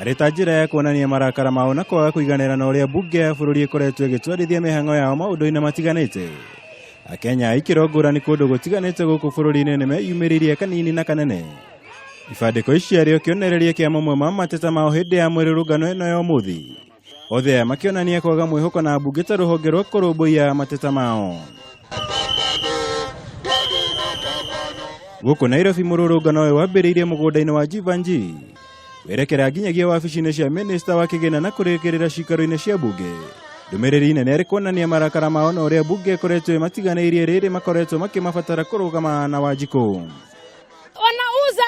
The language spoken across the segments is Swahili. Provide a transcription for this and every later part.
areta njira ya kuonania marakara mao na kwaga kuiganira na uria mbunge ya bururi ikoretwo igitwarithia mihango yao maundu-ini matiganite. Akenya ikiro ngurani kundu gutiganite guku bururi-ini nimeyumiririe kanini na kanene. Ibandiko ici ario kionereria kia mamwe ma mateta mao hindi ya mwirurungano ino ya umuthi. Othe makionania kwaga mwihoko na ambunge ta ruhonge rwa kurumbuia mateta mao. Guku Nairobi mururungano uyu wambiriirie mugunda-ini wa Jivanji. Werekera nginyagia wabici-ini cia minista wa kigina na kurikirira cikaro-ini cia mbunge. Ndumiriri nene kuonania marakara mao na uria mbunge ikoretwo matiganeirie riri makoretwo makimabatara kurugama na Wanjiku. Wanauza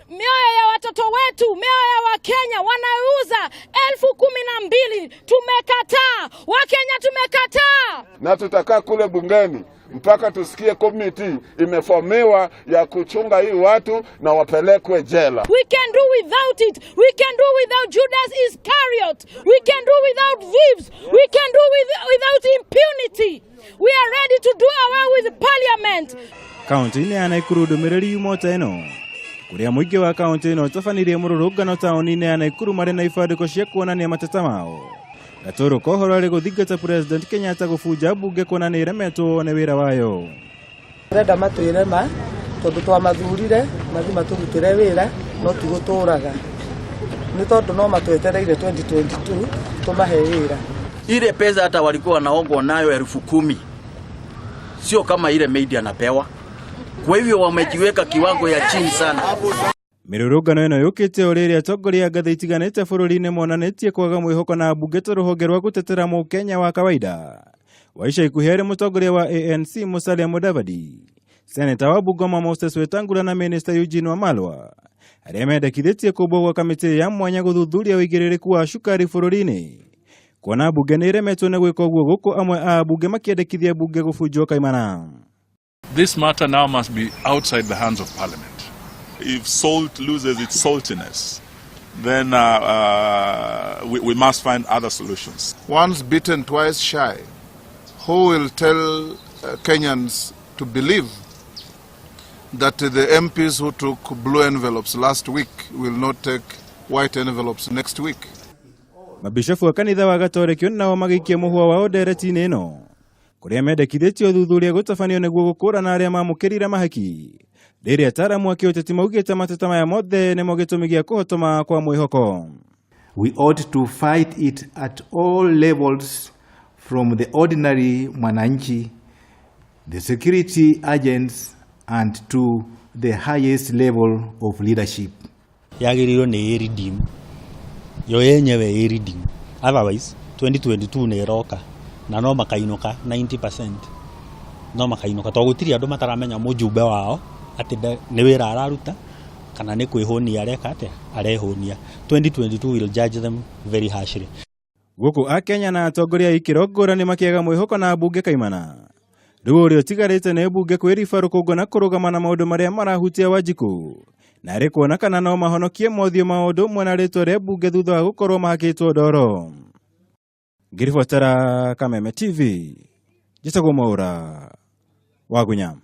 mioyo ya watoto wetu, mioyo ya Wakenya, wanauza 12,000. Tumekataa, Wakenya tumekataa. Na tutakaa kule bungeni mpaka tusikie komiti imeformiwa ya kuchunga hii watu na wapelekwe jela. We can do without it. We can do without Judas Iscariot. We can do without thieves. We can do without impunity. We are ready to do away with parliament. Kaunti-ini ya Naikuru ndumiriri yumota ino. Kuria muingi wa kaunti ino tafanirie mururungano taoni-ini ya Naikuru mari na ibandiko cia kuonania mateta mao. Gatoro kohoro ari guthingata President Kenyatta gubuja mbunge kuonania iremetwo ne wira wayo. Renda matwire ma tondu twamathurire mathi maturutire wira no tiguturaga. Ni tondu no matwetereire 2022 tumahe wira. Ile pesa hata walikuwa wanaongwa nayo 10,000. Sio kama ile media anapewa. Kwa hivyo wamejiweka kiwango ya chini sana. Mirurungano ino yukite uriria atongoria ngathi itiganite bururi-ini monanetie kwaga mwihoko na ambunge ta ruhonge rwa gutetera Mukenya wa kawaida. Waisha ikuhi mutongoria wa ANC Musalia Mudavadi, Senator wa Bungoma Moses Wetangula na Minister Eugene Wamalwa aria mendekithitie kumbwo gwa kamiti ya mwanya guthuthuria wigiririku wa cukari bururi-ini. Kuona mbunge ni iremetwo ni gwika uguo guku amwe a ambunge makiendekithia mbunge gubunjwo kaimana. This matter now must be outside the hands of Parliament. If salt loses its saltiness, then we must find other solutions. Once bitten, twice shy. Who will tell Kenyans to believe that the MPs who took blue envelopes last week will not take white envelopes next week? Mabishofu wa kanitha wa Gatoreki nao magiikia muhwa wao ndereti-ini ino. Kuria mendekithitio uthuthuria gutafanio niguo gukura aria mamukirira mahaki. Riri ataramu wa kiuteti maugite mateta maya mothe nimo gitumi gia kuhotoma kwa mwihoko. We ought to fight it at all levels, from the ordinary mwananchi, the security agents, and to the highest level of leadership. Yagirirwo ni redeem. Yo yenyewe redeem. Otherwise 2022 ni roka na no makainuka 90%. No makainuka to gutiri andu mataramenya mujumbe wao ati ni wira araruta kana ni kwihonia areka ate arehonia. 2022 will judge them very harshly. Guku Akenya na atongoria ikiro ngurani makiaga mwihoko na ambunge kaimana. Riu uria utigarite ni mbunge kwiriba rukungo na kurugama na maundu maria marahutia Wanjiku. Na ri kuona kana no mahonokie mothio maundu mwena ritwa ria mbunge thutha wa gukorwo mahakitwo ndoro. Ngiribotera Kameme TV. Jitagwo Mwaura wa Gunya.